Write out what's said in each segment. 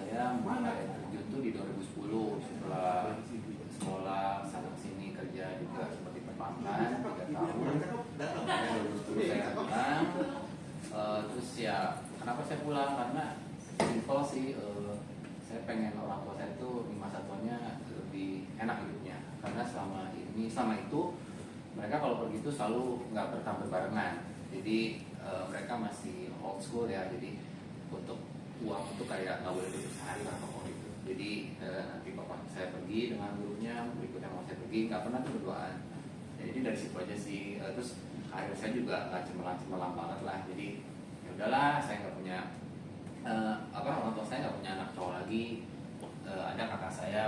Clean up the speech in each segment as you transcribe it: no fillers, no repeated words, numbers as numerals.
saya mulai terjun tuh di 2010 setelah sekolah sana sini kerja juga seperti perbankan 3 tahun. Kemudian 2010 saya pulang. Terus ya kenapa saya pulang, karena simple sih, saya pengen orang tua saya tuh di masa tuanya lebih enak hidupnya, karena selama itu mereka kalau pergi itu selalu nggak berbarengan. Jadi mereka masih old school ya, jadi untuk uang itu kayak nggak boleh duduk sehari lah pokok itu. Jadi nanti bapak saya pergi dengan gurunya, berikutnya mau saya pergi, nggak pernah tuh berduaan. Jadi dari situ aja sih. Terus karir saya juga nggak cemerlang banget lah. Jadi ya udahlah, saya nggak punya orang tua saya nggak punya anak cowok lagi. Ada kakak saya,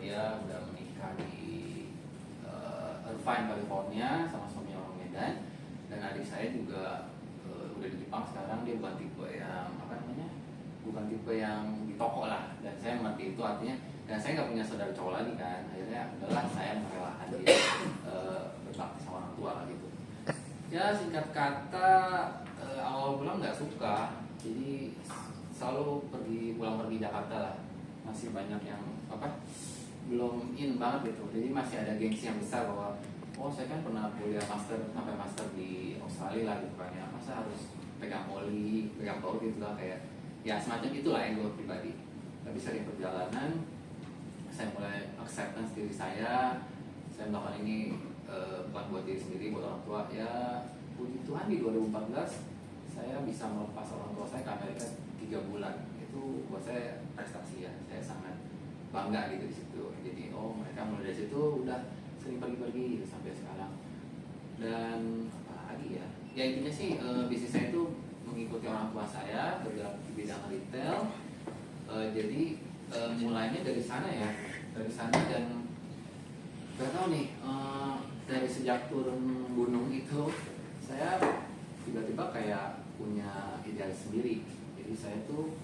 dia udah menikah di Irvine, California sama suami orang Medan, dan adik saya juga udah di Jepang sekarang. Dia bukan tipe yang bukan tipe yang di toko lah, dan saya mengerti itu artinya. Dan saya nggak punya saudara cowok lagi kan, akhirnya udahlah saya merelakan dia berbakti sama orang tua lah gitu. Ya singkat kata, awal pulang nggak suka, jadi selalu pulang pergi Jakarta lah. Masih banyak yang belum in banget gitu, jadi masih ada gengsi yang besar bahwa saya kan pernah kuliah sampai master di Australia lah gitu kan ya, masa harus pegang oli, pegang baut gitu lah, kayak ya semacam itulah ego pribadi. Tapi sering perjalanan saya mulai acceptance diri saya melakukan ini bukan buat diri sendiri, buat orang tua. Ya puji Tuhan di 2014 saya bisa melepas orang tua saya ke Amerika 3 bulan. Itu buat saya prestasi ya, saya sangat bangga gitu di situ. Jadi mereka mulai dari situ udah sering pergi-pergi gitu, sampai sekarang. Dan apa lagi ya? Ya intinya sih bisnis saya itu mengikuti orang tua saya, bergerak di bidang retail. Jadi mulainya dari sana ya, dan gak tahu nih, dari sejak turun gunung itu saya tiba-tiba kayak punya idealis sendiri. Jadi saya tuh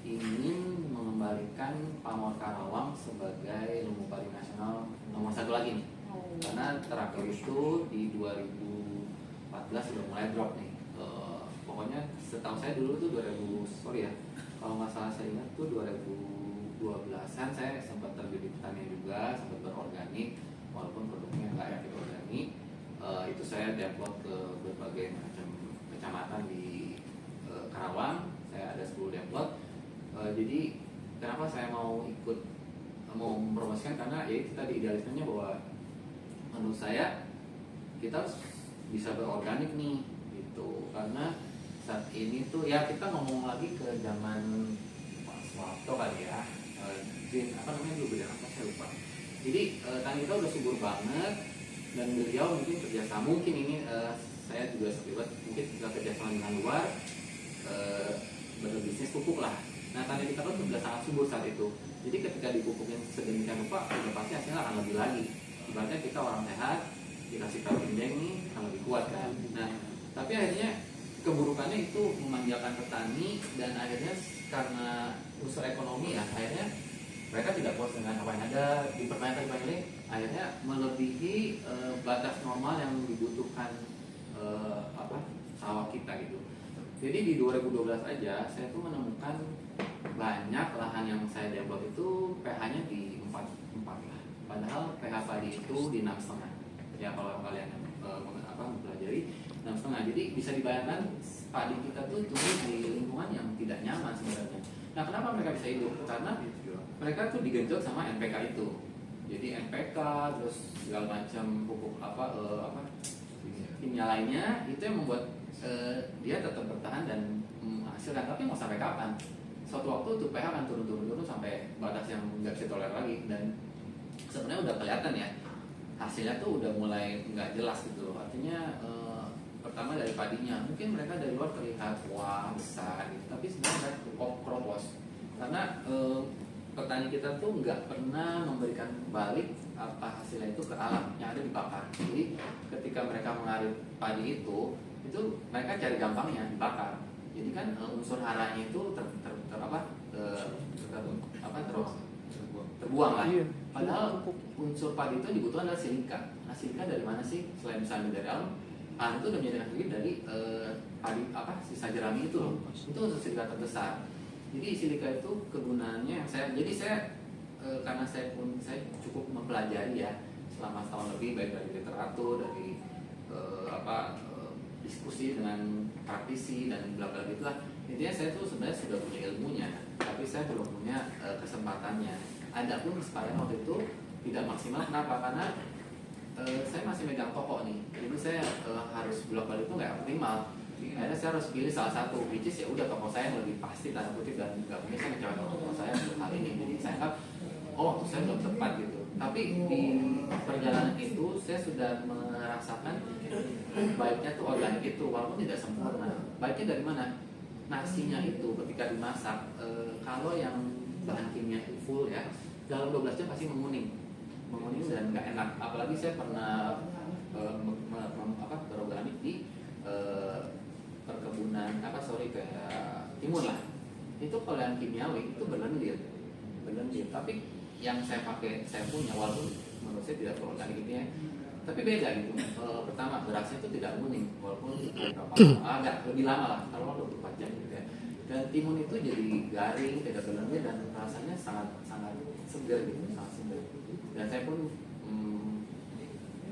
ingin mengembalikan Pamor Karawang sebagai lumbung padi nasional nomor 1 lagi nih. Karena terakhir itu di 2014 sudah mulai drop nih. Pokoknya setahu saya dulu tuh kalau nggak salah saya ingat tuh 2012an saya sempat terjun di pertanian juga, sempat berorganik, walaupun produknya nggak efektif organik. Itu saya develop ke berbagai macam kecamatan di Karawang. Saya ada 10 develop. Jadi kenapa saya mau mempromosikan, karena ya itu tadi idealismenya bahwa menurut saya kita harus bisa berorganik nih gitu. Karena saat ini tuh ya kita ngomong lagi ke zaman Pak Soeharto kali ya, dulu bidang apa saya lupa. Jadi tanah kita udah subur banget, dan beliau mungkin kerjasama, mungkin ini saya juga terlibat, mungkin juga kerjasama dengan luar, berbisnis pupuk lah. Nah tanah kita kan sudah sangat subur saat itu. Jadi ketika dipupukin sedemikian rupa, udah pasti hasilnya akan lebih lagi. Ibaratnya kita orang sehat, dikasih dendeng nih akan lebih kuat kan. Nah tapi akhirnya keburukannya itu memanjakan petani, dan akhirnya karena unsur ekonomi ya, akhirnya mereka tidak puas dengan apa yang ada, dipertanyakan banyak, akhirnya melebihi batas normal yang dibutuhkan sawah kita gitu. Jadi di 2012 aja saya tuh menemukan banyak lahan yang saya develop itu pH-nya di 4 lah. Padahal pH padi itu di 6,5. Ya kalau kalian mempelajari 6,5. Jadi bisa dibayangkan padi kita tuh tumbuh di lingkungan yang tidak nyaman sebenarnya. Nah kenapa mereka bisa hidup? Karena mereka tuh digenjot sama NPK itu. Jadi NPK terus segala macam pupuk kimia lainnya itu yang membuat dia tetap bertahan dan menghasilkan. Tapi mau sampai kapan? Suatu waktu tuh pH akan turun sampai batas yang nggak bisa tolerir lagi, dan sebenarnya udah kelihatan ya hasilnya tuh udah mulai nggak jelas gitu. Artinya pertama dari padinya, mungkin mereka dari luar terlihat wah besar gitu, tapi sebenarnya kropos. Karena petani kita tuh nggak pernah memberikan balik apa hasilnya itu ke alam, yang ada dibakar. Jadi ketika mereka mengarit padi itu mereka cari gampangnya dibakar. Jadi kan unsur haranya itu terbuang lah. Padahal unsur padi itu dibutuhkan adalah silika. Nah silika dari mana sih? Selain bisa ambil dari alam, itu udah menjadi dari padi sisa jerami itu loh. Itu unsur silika terbesar. Jadi silika itu kegunaannya karena saya cukup mempelajari ya selama setahun lebih, baik dari literatur, dari diskusi dengan praktisi dan bla bla gitu lah. Intinya saya tuh sebenarnya sudah punya ilmunya, tapi saya belum punya kesempatannya. Adapun saya waktu itu tidak maksimal. Kenapa? Karena saya masih megang toko nih, jadi saya harus bolak-balik itu nggak optimal. Akhirnya saya harus pilih salah satu, which is ya udah toko saya yang lebih pasti tanda kutip, dan nggak mungkin saya ngecewain toko saya untuk hal ini. Jadi saya anggap waktu saya belum tepat gitu. Tapi di perjalanan itu saya sudah merasakan baiknya tuh organik itu, walaupun tidak sempurna. Baiknya dari mana? Nasinya itu ketika dimasak, kalau yang bahan kimia itu full ya, dalam 12 jam pasti menguning dan nggak enak. Apalagi saya pernah berorganik di perkebunan kayak timun lah. Itu kalau yang kimiawi itu berlendir. Tapi yang saya punya, walaupun menurut saya tidak berorganik gitu ya, tapi beda gitu. Pertama berasnya itu tidak kuning, walaupun agak lebih lama lah, kalau 24 jam gitu ya. Dan timun itu jadi garing, tidak berlendir, dan rasanya sangat segar gitu, sangat segar. Dan saya pun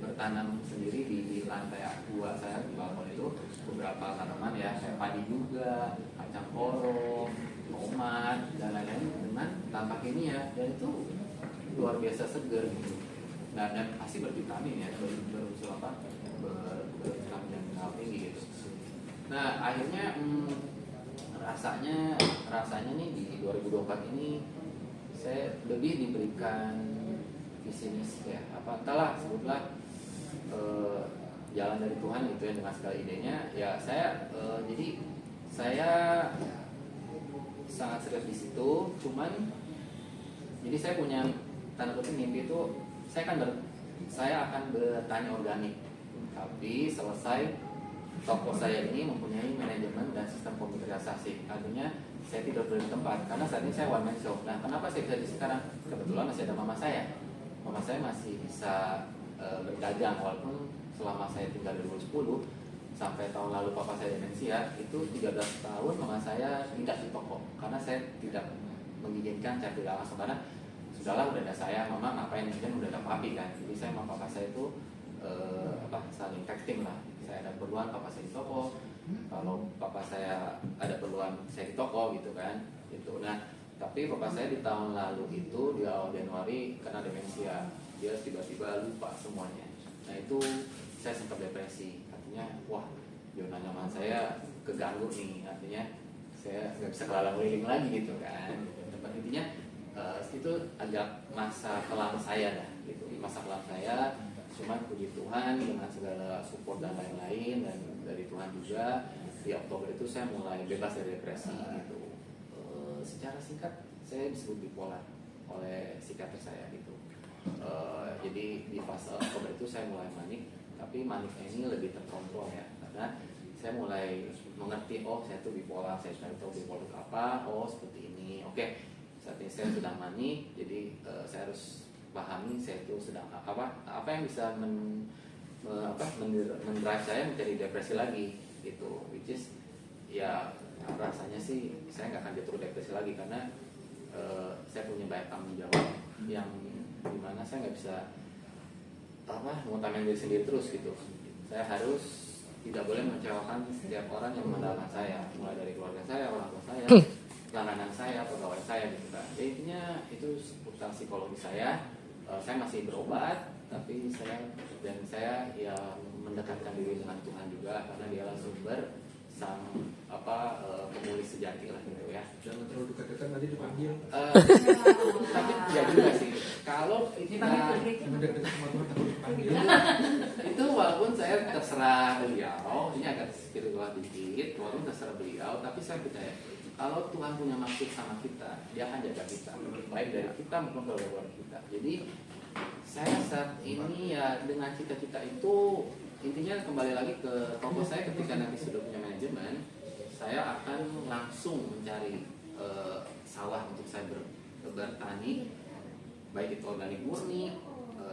bertanam sendiri di lantai 2 saya di balkon itu beberapa tanaman ya, kayak padi juga, kacang polong, tomat dan lain-lain dengan tanpa kimia, dan itu luar biasa segar gitu. Nah, dan pasti bervitamin ya, bervitamin yang sangat tinggi gitu. Nah, akhirnya rasanya nih di 2024 ini saya lebih diberikan visi misi ya, entahlah sebutlah jalan dari Tuhan gitu ya, dengan segala idenya ya. Jadi saya sangat serius di situ. Cuman jadi saya punya tanda kutip mimpi itu, saya akan bertani organik, tapi selesai toko saya ini mempunyai manajemen dan sistem komputerisasi. Artinya saya tidak perlu di tempat, karena saat ini saya one man show. Nah, kenapa saya bisa di sekarang? Kebetulan masih ada mama saya. Mama saya masih bisa berdagang, walaupun selama saya tinggal dari 2010 sampai tahun lalu papa saya demensia, itu 13 tahun mama saya tidak di toko, karena saya tidak mengizinkan saya tidak langsung, karena sudahlah udah ada saya, mama ngapain, kan udah ada papi kan. Jadi saya sama papa saya itu saling tag team lah. Saya ada keperluan, papa saya di toko, kalau papa saya ada keperluan, saya di toko gitu kan gitu. Nah, tapi papa saya di tahun lalu itu di awal Januari karena demensia, dia tiba-tiba lupa semuanya. Nah, itu saya sempat depresi. Artinya wah, zona nyaman saya keganggu nih. Artinya saya nggak bisa kelalang keliling lagi gitu kan. Tempat intinya itu agak masa kelam saya dah gitu. Masa kelam saya, cuman puji Tuhan dengan segala support dan lain-lain, dan dari Tuhan juga di Oktober itu saya mulai bebas dari depresi gitu. Secara singkat saya disebut bipolar oleh psikiater saya gitu. Jadi di fase Oktober itu saya mulai manik, tapi maniknya ini lebih terkontrol ya, karena saya mulai mengerti, saya tuh bipolar, saya sudah tahu bipolar itu apa, seperti ini. Oke, saat ini saya sudah manik, jadi saya harus pahami saya itu sedang apa yang bisa mendrive saya menjadi depresi lagi gitu, which is ya rasanya sih saya nggak akan jatuh depresi lagi, karena saya punya banyak tanggung jawab yang dimana saya nggak bisa mengutamakan diri sendiri terus gitu. Saya harus tidak boleh mengecewakan setiap orang yang mengandalkan saya, mulai dari keluarga saya, orang tua saya, langganan saya, pegawai saya gitu kan. Jadi intinya itu seputar psikologi saya. Saya masih berobat, tapi saya ya mendekatkan diri dengan Tuhan juga, karena dialah sumber sang pemulih sejati lah gitu ya. Jangan terlalu dekat-dekat, nanti dipanggil. Tapi ya juga sih. Kalau kita mendekat sama Tuhan takut dipanggil. Itu walaupun saya terserah beliau, ini agak spiritual dikit, walaupun terserah beliau, tapi saya percaya kalau Tuhan punya maksud sama kita, Dia akan jaga kita, baik dari kita maupun keluarga kita. Jadi saya saat ini ya dengan cita-cita itu, intinya kembali lagi ke toko saya. Ketika nanti sudah punya manajemen, saya akan langsung mencari sawah untuk saya bertani, baik itu organik murni,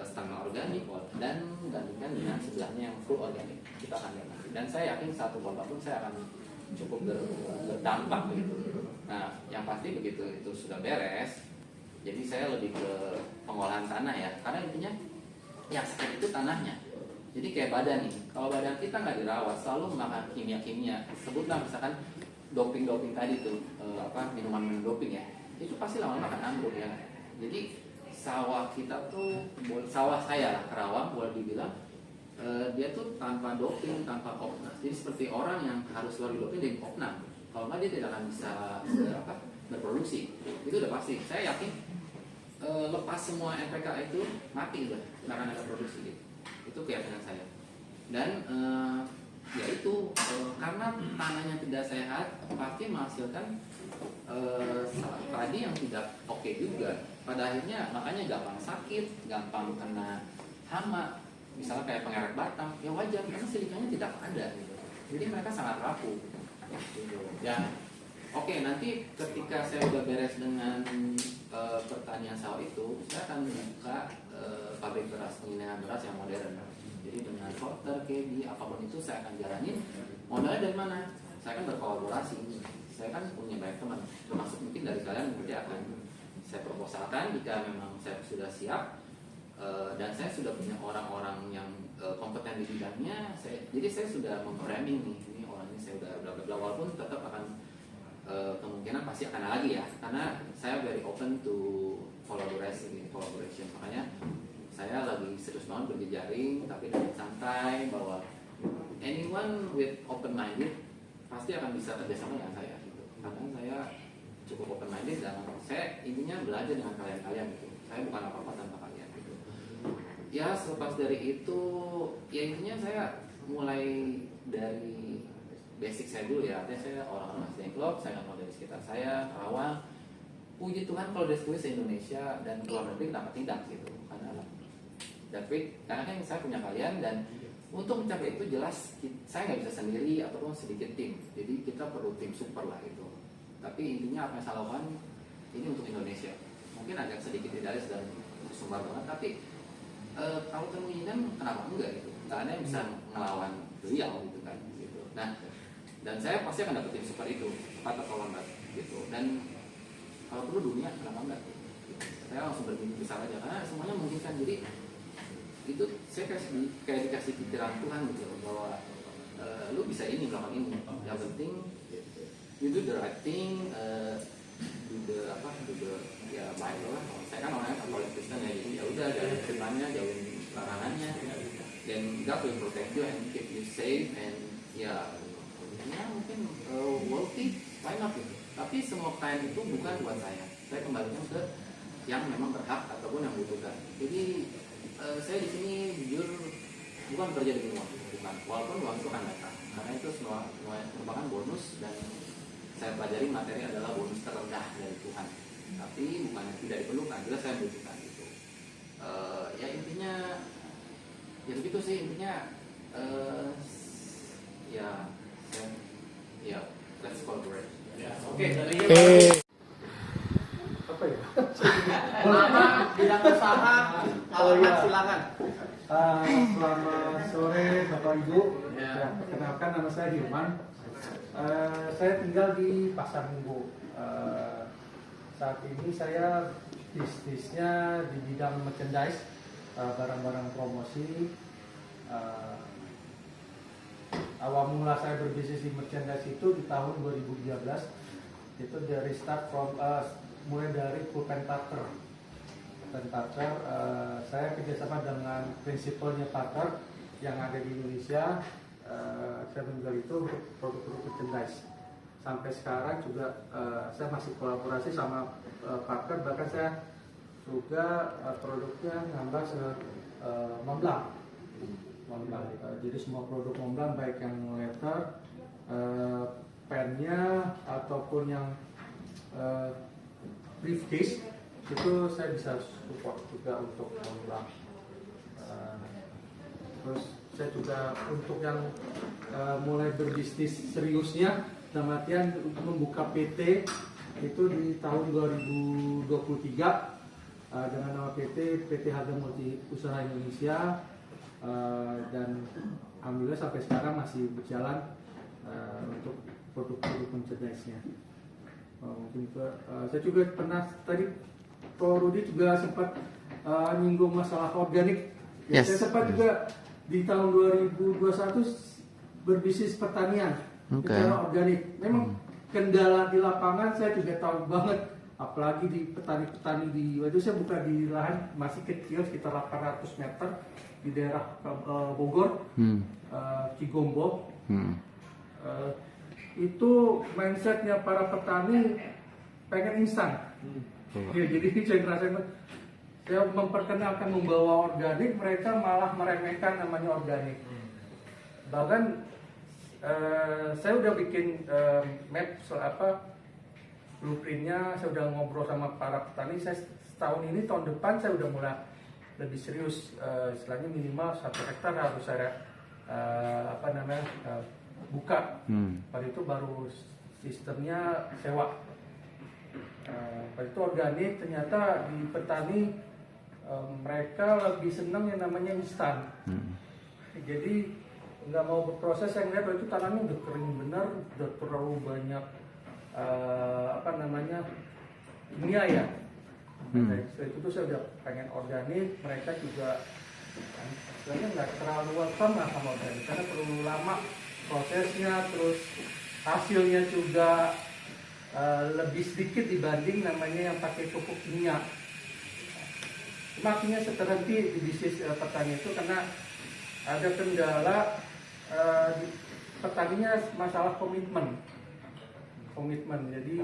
setengah organik, dan gantikan dengan sebelahnya yang full organik. Kita akan lihat nanti. Dan saya yakin satu kota pun saya akan cukup berdampak gitu. Nah, yang pasti begitu itu sudah beres, jadi saya lebih ke pengolahan tanah ya, karena intinya yang sakit itu tanahnya. Jadi kayak badan nih, kalau badan kita nggak dirawat, selalu makan kimia-kimia, sebutlah misalkan doping-doping tadi tuh, minuman doping ya, itu pasti lama-lama akan ambruk ya. Jadi sawah kita tuh, sawah saya lah, Kerawang boleh dibilang dia tuh tanpa doping, tanpa opnas. Jadi seperti orang yang harus keluar doping dari opnas. Kalau nggak dia tidak akan bisa berproduksi. Itu udah pasti. Saya yakin lepas semua NPK itu mati udah, nggak akan ada produksi gitu. Itu keyakinan saya. Dan ya itu karena tanahnya tidak sehat, pasti menghasilkan padi yang tidak oke juga. Pada akhirnya makanya gampang sakit, gampang kena hama. Misalnya kayak pengerek batang, ya wajar karena silikanya tidak ada gitu. Jadi mereka sangat rapuh. Ya, oke, nanti ketika saya udah beres dengan pertanian sawah itu, saya akan buka pabrik beras, penggilingan beras yang modern. Jadi dengan sorter, KD, apapun itu saya akan jalanin. Modalnya dari mana? Saya kan berkolaborasi. Saya kan punya banyak teman, termasuk mungkin dari kalian nanti akan saya proposalkan jika memang saya sudah siap. Dan saya sudah punya orang-orang yang kompeten di bidangnya. Jadi saya sudah memframing nih, ini orang ini saya udah bla bla bla, walaupun tetap akan kemungkinan pasti akan ada lagi ya, karena saya very open to collaboration. Makanya saya lagi serius banget berjejaring, tapi dengan santai, bahwa anyone with open minded pasti akan bisa kerjasama dengan saya gitu. Karena saya cukup open minded dan saya intinya belajar dengan kalian gitu. Saya bukan apa-apa tanpa kalian gitu. Ya selepas dari itu, ya intinya saya mulai dari basic saya dulu ya. Artinya saya orang-orang asli Klop, saya nggak mau dari sekitar saya, Kerawang. Puji Tuhan kalau dari se-Indonesia dan keluar negeri dapat tidak gitu. Karena kan saya punya kalian, dan untuk mencapai itu jelas saya nggak bisa sendiri ataupun sedikit tim. Jadi kita perlu tim super lah itu. Tapi intinya apa yang saya lakukan ini untuk Indonesia. Mungkin agak sedikit idealis dan sumber banget, tapi kalau kemungkinan kenapa enggak gitu? Karena yang bisa ngelawan beliau gitu kan. Gitu. Nah, dan saya pasti akan dapetin super itu, cepat atau lambat gitu. Dan kalau perlu dunia kenapa enggak? Gitu. Saya langsung bermimpi besar aja karena semuanya mungkin kan. Jadi itu saya kayak dikasih pikiran Tuhan gitu bahwa lu bisa ini melakukan ini. Yang penting you do the right thing, do the ya baik lah. Saya kan orangnya Katolik Kristen ya, jadi ya udah jauhin firmannya, jauhin larangannya, dan God will protect you and keep you safe, and ya mungkin wealthy, why not gitu. Tapi semua klien itu bukan buat saya kembalikan ke yang memang berhak ataupun yang butuhkan. Jadi saya di sini jujur bukan bekerja demi uang, bukan. Walaupun uang itu akan datang, karena itu semua merupakan bonus, dan saya pelajari materi adalah bonus terendah dari Tuhan. Tapi bukan yang tidak diperlukan, jelas saya butuhkan gitu. Ya intinya ya begitu sih intinya. Ya let's collaborate. Oke, dari Apa ya? nama bidang usaha, alamat silakan. Selamat sore Bapak Ibu. Ya. Ya, perkenalkan nama saya Hilman. Saya tinggal di Pasar Minggu. Saat ini saya bisnisnya di bidang merchandise, barang-barang promosi. Awal mula saya berbisnis di merchandise itu di tahun 2013. Itu dari start mulai dari pulpen Parker. Saya kerjasama dengan prinsipalnya Parker yang ada di Indonesia. Saya menjual itu untuk produk-produk merchandise. Sampai sekarang juga saya masih kolaborasi sama Parker, bahkan saya juga produknya nambah Montblanc. Jadi semua produk Montblanc baik yang letter, pennya ataupun yang briefcase itu saya bisa support juga untuk Montblanc. Terus saya juga untuk yang mulai berbisnis seriusnya, dalam artian membuka PT itu di tahun 2023 dengan nama PT Harga Multi Usaha Indonesia, dan alhamdulillah sampai sekarang masih berjalan untuk produk-produk merchandise-nya. Mungkin saya juga pernah tadi Pak Rudi juga sempat nyinggung masalah organik. Ya, Yes. saya sempat juga di tahun 2021 berbisnis pertanian secara organik. Memang kendala di lapangan saya juga tahu banget, apalagi di petani-petani di waktu saya buka di lahan masih kecil sekitar 800 meter di daerah Bogor, Cigombo. Itu mindsetnya para petani pengen instan. Ya, jadi saya ngerasain, saya memperkenalkan membawa organik, mereka malah meremehkan namanya organik. Bahkan saya udah bikin map blueprintnya, saya udah ngobrol sama para petani. Saya setahun ini, tahun depan saya udah mulai lebih serius, istilahnya minimal 1 hektar harus saya buka. Pada itu baru sistemnya sewa. Pada itu organik, ternyata di petani mereka lebih senang yang namanya instan. Jadi nggak mau berproses, saya ngeliat itu tanahnya udah kering benar, udah terlalu banyak kimia ya. Setelah itu saya udah pengen organik, mereka juga sebenarnya nggak terlalu welcome lah sama organik karena perlu lama prosesnya, terus hasilnya juga lebih sedikit dibanding namanya yang pakai pupuk kimia. Makanya saya terhenti di bisnis petani itu karena ada kendala di petaninya, masalah komitmen. Jadi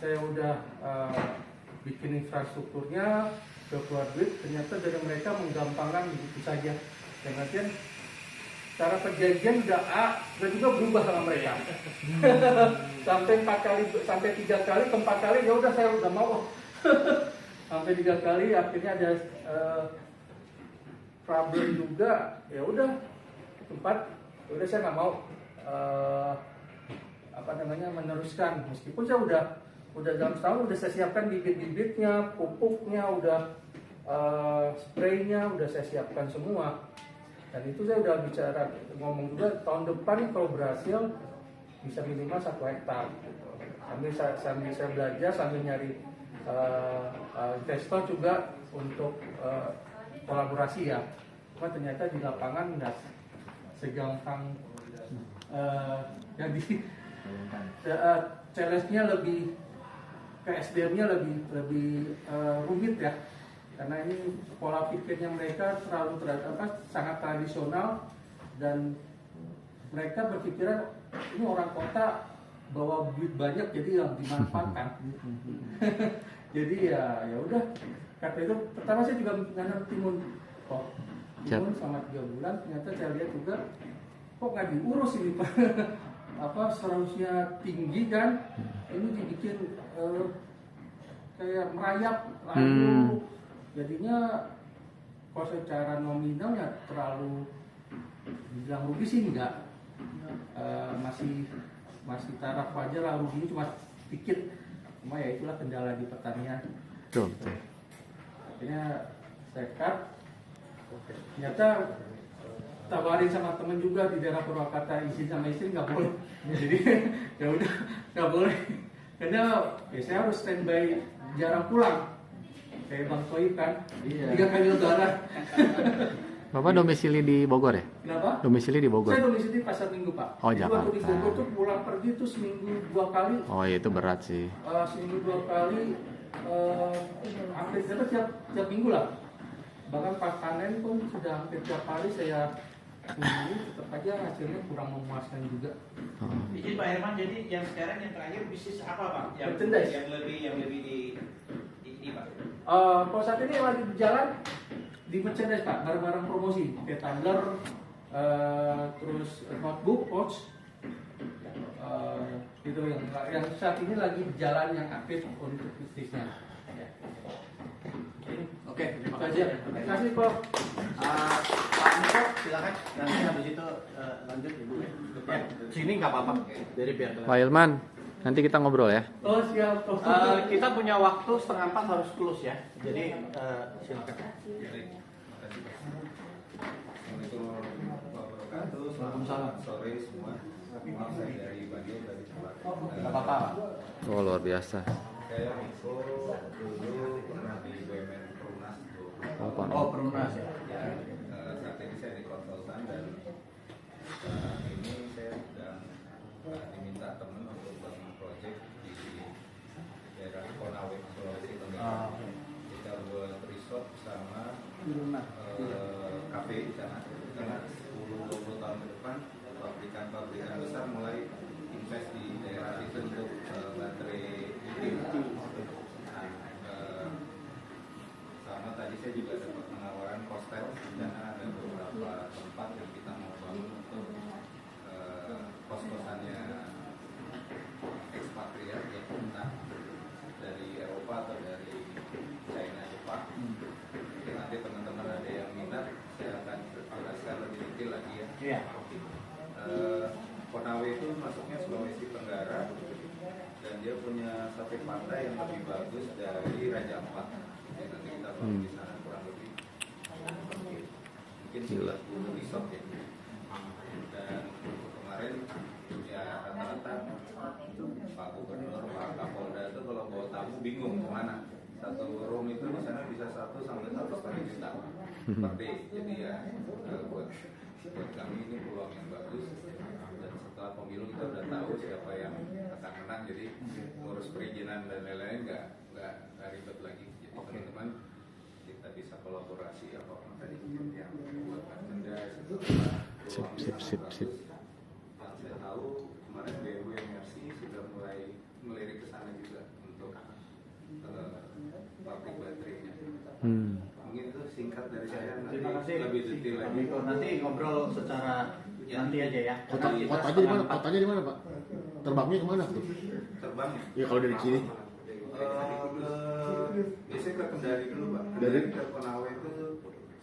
saya udah bikin infrastrukturnya, keluar duit, ternyata dari mereka menggampangkan begitu saja. Dan artian cara perjanjian udah juga berubah sama mereka. Sampai 4 kali, sampai 3 kali, keempat kali ya udah saya udah mau. Sampai 3 kali akhirnya ada problem juga, ya udah tempat, udah saya nggak mau meneruskan. Meskipun saya udah dalam setahun udah saya siapkan bibit-bibitnya, pupuknya, udah spraynya udah saya siapkan semua. Dan itu saya udah ngomong juga tahun depan kalau berhasil bisa minimal 1 hektar. Sambil saya belajar, sambil nyari investor juga untuk kolaborasi ya. Cuma ternyata di lapangan nggak segampang. Jadi challenge-nya lebih ke SDM-nya lebih rumit ya. Karena ini pola pikirnya mereka sangat tradisional dan mereka berpikiran ini orang kota bawa duit banyak jadi yang dimanfaatkan. Jadi ya udah, kata itu pertama saya juga nanam timun selama 3 bulan, ternyata saya lihat juga kok nggak diurus ini Pak. Seharusnya tinggi kan, ini dibikin kayak merayap lalu jadinya kalau secara nominal ya terlalu bilang rugi sih enggak, masih taraf aja lah, ruginya cuma sedikit. Cuma ya itulah kendala di pertanian. Betul. Akhirnya saya cut. Ternyata tawarin sama temen juga di daerah Purwakarta, izin sama istri nggak boleh. Jadi ya udah nggak boleh. Karena ya saya harus standby, jarang pulang. Kayak Bang Soib kan, 3 kali lebaran. Bapak domisili di Bogor ya? Kenapa? Domisili di Bogor. Saya domisili Pasar Minggu Pak. Oh, Jadi Jakarta. waktu di Bogor tuh pulang pergi tuh seminggu 2 kali. Oh, itu berat sih. Seminggu 2 kali, hampir tiap minggu lah. Bahkan pas panen pun sudah hampir tiap hari saya kunjungi, tetap aja hasilnya kurang memuaskan juga. Izin Pak Herman, jadi yang sekarang yang terakhir bisnis apa Pak? Merchandise. Yang lebih di Pak? Kalau saat ini lagi berjalan di merchandise Pak, barang-barang promosi kayak tumbler, terus notebook, pouch, gitu yang saat ini lagi berjalan yang aktif untuk bisnisnya. Oke, terima kasih. Terima kasih Pak. Pak Niko, silakan. Nanti habis itu lanjut Ibu. Ya, sini nggak apa-apa. Jadi biar Pak Ilman, nanti kita ngobrol ya. Oh siap. kita punya waktu 3:30 harus close ya. Jadi silakan. Assalamualaikum warahmatullahi wabarakatuh. Selamat sore semua. Maaf, saya dari Bandung, dari Jakarta. Nggak apa-apa. Oh, luar biasa. Saya Miko dulu pernah di BUMN Perumnas tuh. Oh, Perumnas ya. Ya, saat ini saya di konsultan dan ini saya sedang diminta teman untuk bangun proyek di daerah Konawe, Sulawesi Tenggara. Kita buat resort sama kafe di sana. Karena 10-20 tahun ke depan pabrikan besar mulai invest di daerah itu untuk baterai lithium. Sama tadi saya juga dapat penawaran hostel di sana, ada beberapa tempat yang kita mau bangun untuk kos-kosannya ekspatriat ya, entah dari Eropa atau dari China, Jepang. Mungkin nanti teman-teman ada yang minat, saya akan jelaskan lebih detail lagi ya. Iya. Konawe itu masuknya Sulawesi Tenggara dan dia punya sate pantai yang lebih bagus dari Raja Ampat. Jadi nanti kita bangun di sana kurang lebih mungkin 11 resort ya. Dan kemarin ya rata-rata Pak Gubernur, Pak Kapolda itu kalau bawa tamu bingung kemana. Satu room itu di sana bisa 1 sampai 1,5 juta per day. Jadi ya buat kami ini peluang yang bagus. Dan setelah pemilu kita udah tahu siapa yang akan menang. Jadi ngurus perizinan dan lain-lain nggak ribet lagi. Jadi teman-teman kita bisa kolaborasi apapun tadi yang buat merchandise itu Sip. yang saya tahu kemarin BUMRC sudah mulai melirik ke sana juga untuk pabrik baterainya. Mungkin itu singkat dari saya, nanti Terima kasih. lebih detail Pak lagi. Miko, nanti ngobrol secara nanti aja ya. Kotanya di mana? Kotanya di mana, Pak? Terbangnya kemana tuh? Terbang ya? Ya kalau dari sini. Biasanya ke Kendari dulu Pak. Dari? Kendari ke Konawe itu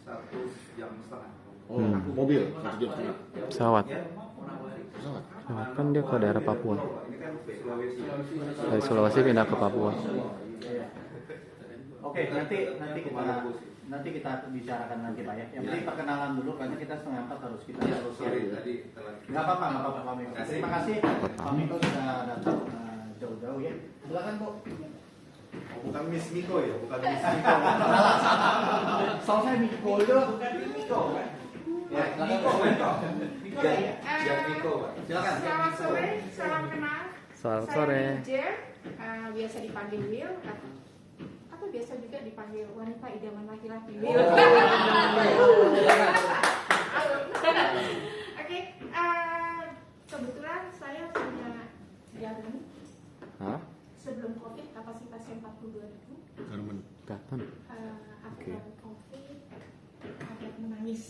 1,5 jam. Oh, mobil 1 jam setengah. Pesawat. Ya, Pesawat. Kan dia ke daerah Papua. ini kan Sulawesi. Dari Sulawesi pindah ke Papua. Oke, nanti kita bicarakan nanti Pak ya. Yang penting perkenalan dulu karena kita 3:30 harus kita Ya, selesai. sorry tadi telat. Nggak apa-apa Pak Miko. Terima kasih Pak Miko sudah datang jauh-jauh ya. Silakan Bu. Bukan Miss Miko ya, bukan Miss Miko. Soal saya Miko itu bukan Miko kan? Ya, Miko. Jangan Miko Pak. Silakan. Selamat sore, salam kenal. Selamat Saya sore. Wilujeng, biasa dipanggil Will atau biasa juga dipanggil wanita idaman laki-laki. Will. Oke, kebetulan saya punya garden. Hah? Sebelum COVID kapasitasnya 42.000. Garmen. Kapan? Oke. After COVID agak menangis.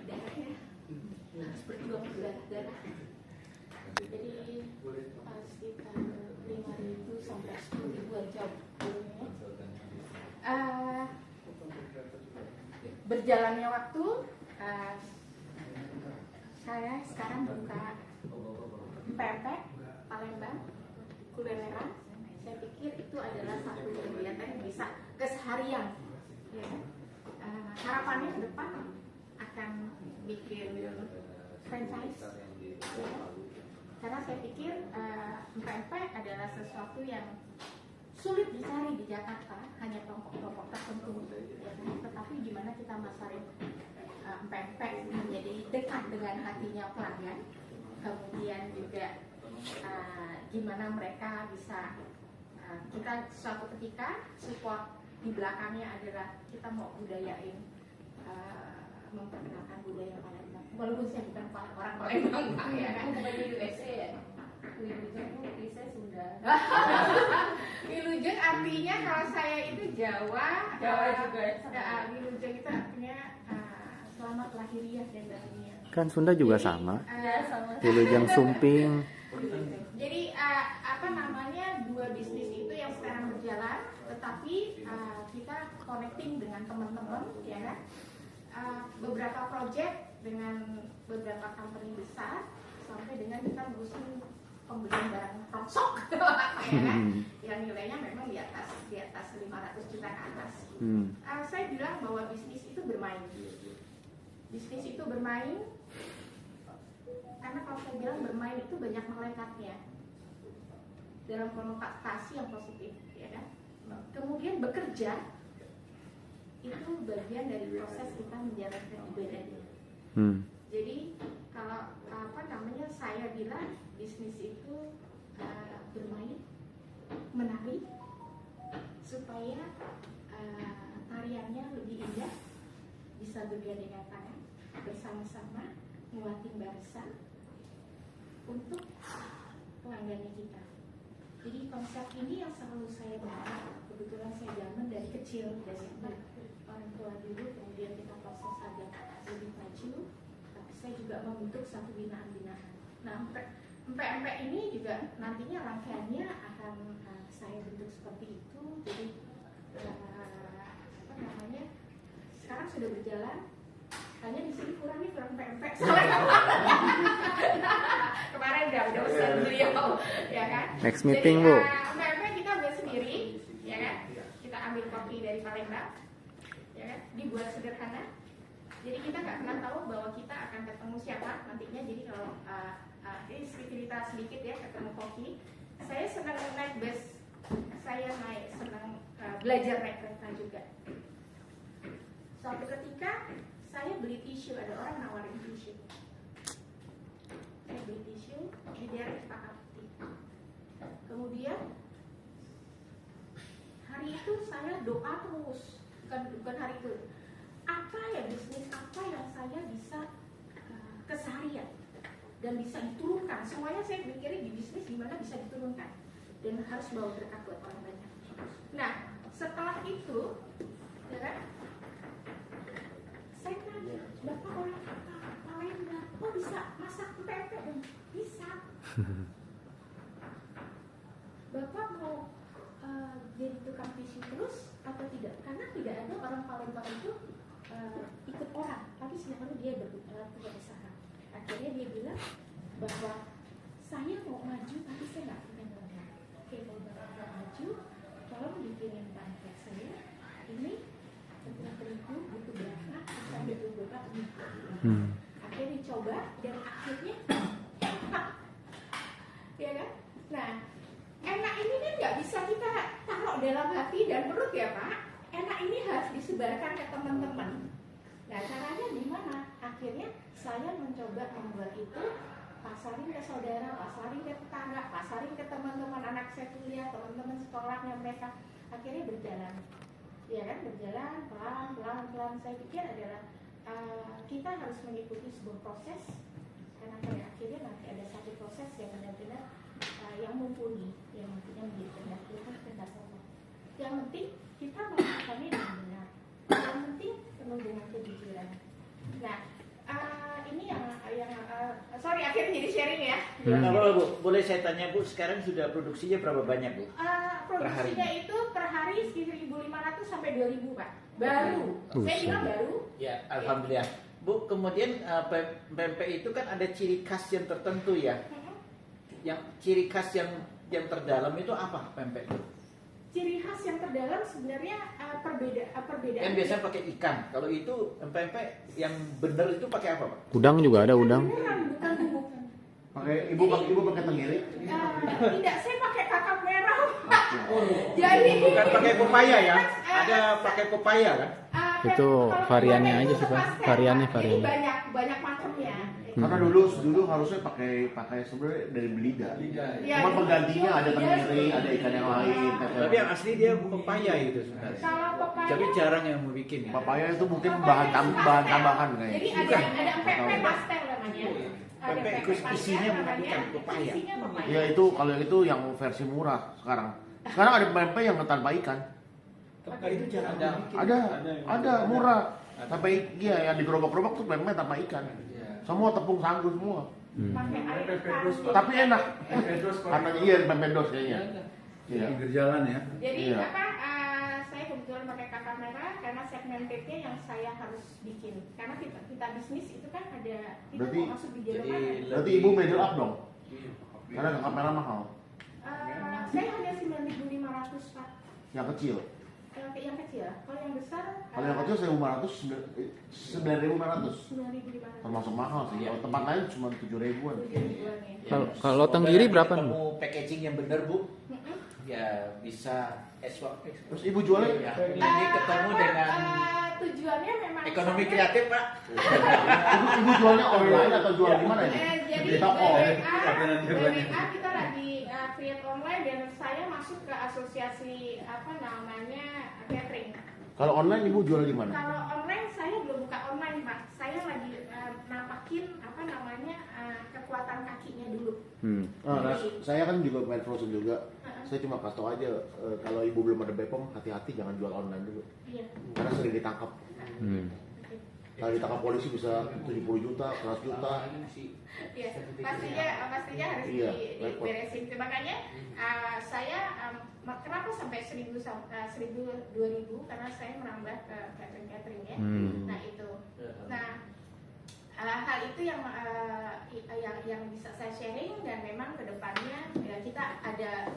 Darahnya berjuang darah. Jadi sekitar 5.000 sampai 10.000 jam. Berjalannya waktu, saya sekarang buka pempek Palembang, kulineran. Saya pikir itu adalah satu kegiatan yang bisa keseharian. Ya. Harapannya ke depan akan bikin franchise. Ya. Karena saya pikir pempek adalah sesuatu yang sulit dicari di Jakarta, hanya kelompok-kelompok tertentu. Ya. Tetapi gimana kita masarin pempek menjadi dekat dengan hatinya pelanggan, kemudian juga gimana mereka bisa kita suatu ketika support di belakangnya adalah kita mau budayain memperkenalkan budaya Palembang. Walaupun saya bukan orang Palembang, ya kan? Bukan di USA ya? Wilujeng itu saya Sunda. Wilujeng artinya kalau saya itu Jawa juga. Wilujeng itu artinya selamat lahiriah dan batinnya. Kan Sunda juga sama. Sama. Wilujeng Sumping. Jadi dua bisnis itu yang sekarang berjalan, tetapi kita connecting dengan teman-teman, ya kan? Beberapa project dengan beberapa company besar, sampai dengan kita ngurusin pembelian barang rongsok, ya kan? Yang nilainya memang di atas 500 juta ke atas. Saya bilang bahwa bisnis itu bermain. Bisnis itu bermain. karena kalau saya bilang bermain itu banyak malaikatnya dalam konotasi yang positif, ya kan? Kemudian bekerja itu bagian dari proses kita menjalankan ibadah. Jadi kalau saya bilang bisnis itu bermain, menari, supaya tariannya lebih indah, bisa bergandengan tangan bersama-sama menguatkan barisan untuk pelanggannya kita. Jadi konsep ini yang selalu saya bawa, kebetulan saya jalan dari kecil, dari orang tua dulu, kemudian kita proses agak lebih maju, tapi saya juga membentuk satu binaan-binaan. Nah, empek-empek ini juga nantinya rangkaiannya akan saya bentuk seperti itu. Jadi sekarang sudah berjalan, hanya di sini kurang empek-empek. Kemarin udah bosan beliau, ya kan? Next meeting, Bu. Empek-empek kita buat sendiri, ya kan? Kita ambil kopi dari Palembang, ya kan? Dibuat sederhana. Jadi kita nggak pernah tahu bahwa kita akan ketemu siapa nantinya. Jadi kalau ini cerita sedikit ya, ketemu kopi. Saya senang naik bus, saya senang belajar naik kereta juga. Suatu ketika saya beli tisu, ada orang nawarin tisu. Saya beli tisu di daerah Cipakapti. Kemudian hari itu saya doa terus, bukan hari itu. Apa ya bisnis apa yang saya bisa keseharian dan bisa diturunkan. Semuanya saya mikirin di bisnis gimana bisa diturunkan dan harus bawa berkat buat orang banyak. Nah, setelah itu, ya kan, saya tanya, Bapak orang Palembang, kok bisa masak pempek? Bisa. Bapak mau jadi tukang tisu terus atau tidak? Karena tidak ada orang Palembang itu ikut orang, tapi sebenarnya dia punya usaha. Akhirnya dia bilang bahwa saya mau maju, tapi saya nggak punya modal. Oke, kalau Bapak mau maju, tolong bikinin pancake saya. Ini tepung terigu butuh berapa? Saya butuh berapa? Akhirnya dicoba dan akhirnya enak, ya kan? Nah, enak ini kan nggak bisa kita taruh dalam hati dan perut ya Pak. Enak ini harus disebarkan ke teman-teman. Nah, caranya gimana? Akhirnya saya mencoba membuat itu, pasarin ke saudara, pasarin ke tetangga, pasarin ke teman-teman anak saya kuliah, teman-teman sekolahnya mereka. Akhirnya berjalan, ya kan? Berjalan pelan-pelan. Saya pikir adalah kita harus mengikuti sebuah proses. Karena akhirnya nanti ada satu proses yang benar-benar yang mumpuni, yang nantinya menjadi kehendak Allah. Yang penting kita melakukannya dengan benar. Yang penting penuh dengan kejujuran. Nah, ini yang sorry akhirnya jadi sharing ya. Nah, Bu, boleh saya tanya Bu, sekarang sudah produksinya berapa banyak Bu? Produksinya itu per hari sekitar 1.500 sampai 2.000 Pak. Baru. Saya bilang baru. Ya, alhamdulillah. Bu, kemudian pempek itu kan ada ciri khas yang tertentu ya. Yang ciri khas yang terdalam itu apa pempek itu? Ciri khas yang terdalam sebenarnya perbedaan. Kan biasanya pakai ikan. Kalau itu pempek yang benar itu pakai apa Pak? Udang juga ada udang. Beneran, bukan bubuk. Pakai ibu pakai tenggiri? Tidak, saya pakai kakap merah. Jadi Bukan pakai pepaya ya? Ada pakai pepaya kan? Itu variannya aja sih Pak. Variannya. Banyak macamnya. Karena dulu harusnya pakai sebenarnya dari belida. Ya, Cuma penggantinya ada tenggiri, ada ikan yang lain. Tapi yang asli dia pepaya gitu sebenarnya. Kalau pepaya, Tapi jarang yang mau bikin ya. Papaya itu mungkin bahan tambahan kayaknya. jadi ada pempek pastel namanya. Ada Pempek pastel isinya namanya, bukan pepaya. isinya pepaya. Ya itu kalau itu yang versi murah sekarang. Sekarang ada pempek yang tanpa ikan. Tapi itu jarang bikin. Ada murah. Sampai yang di gerobak-gerobak tuh pempek tanpa ikan. Semua tepung sagu semua. Pakai air panas. Tapi enak. Katanya iya pempek dos kayaknya. Iya. Pinggir jalan ya. Jadi Iya. saya kebetulan pakai kakak merah karena segmentednya yang saya harus bikin. Karena kita bisnis itu kan ada kita Berarti- mau masuk di jalur jadi mana? Berarti ibu middle up dong. Karena kakak merah mahal. Saya hanya 9.500 Pak. Yang kecil. yang kecil. Kalau yang besar Kalau yang kecil 1.500, 9.500. 9.500. Termasuk mahal sih. Kalau tempat lain cuma 7.000-an. 7.000-an ya. Kalau tenggiri berapa, Bu? Ketemu packaging yang benar, Bu. Mm-mm. Ya bisa Terus ibu jualnya? Ya, ini ketemu dengan Tujuannya memang ekonomi saya- kreatif, Pak. Ibu jualnya online atau jual di mana ini? Jadi Di toko. BWA kita lagi create online dan saya masuk ke asosiasi catering. Kalau online ibu jual di mana? Kalau online saya belum buka online Pak. Saya lagi nampakin kekuatan kakinya dulu. Nah, saya kan juga main frozen juga. Saya cuma kasih tau aja kalau ibu belum ada BPOM hati-hati jangan jual online dulu. Iya. Karena sering ditangkap. Kalau ditangkap polisi bisa 70 juta, 100 juta. Iya, pastinya harus Iya, diberesin. Makanya saya kenapa sampai 1.000 karena saya merambah ke catering ya. Nah itu. Nah hal itu yang bisa saya sharing dan memang kedepannya ya, kita ada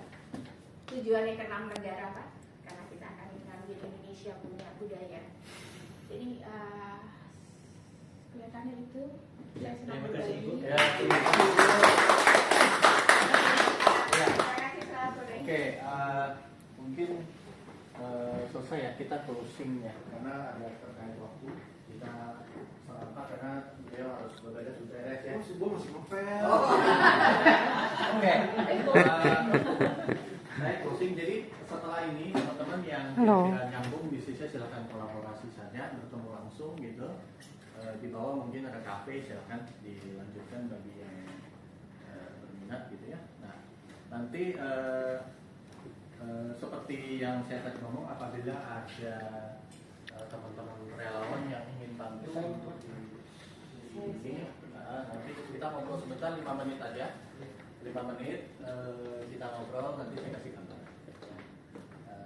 tujuannya ke 6 negara Pak, karena kita akan mengambil Indonesia punya budaya. Jadi kelihatannya itu saya senang berbagi. Terima kasih selalu. Oke, mungkin selesai ya kita closing ya karena ada terkait waktu kita apa karena beliau harus berbeda sudah ya. Oh, gue masih ngepel. Oke. Baik, closing. Jadi setelah ini teman-teman yang kira-kira nyambung bisnisnya silakan kolaborasi saja, bertemu langsung gitu. Di bawah mungkin ada kafe, silakan dilanjutkan bagi yang berminat gitu ya. Nah, nanti seperti yang saya tadi ngomong, apabila ada teman-teman relawan yang ingin bantu untuk di sini, nanti kita ngobrol sebentar 5 menit aja. 5 menit kita ngobrol, nanti saya kasih gambar.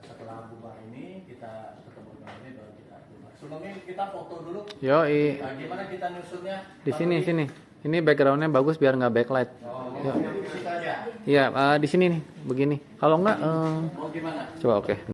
Setelah bubar ini kita ketemu dengan ini baru kita bubar. Sebelumnya kita foto dulu. Yoi. Gimana kita nyusunnya? Di sini. Ini backgroundnya bagus biar nggak backlight. Jadi di situ aja. Iya, di sini nih, begini. Kalau nggak, Mau gimana? coba oke.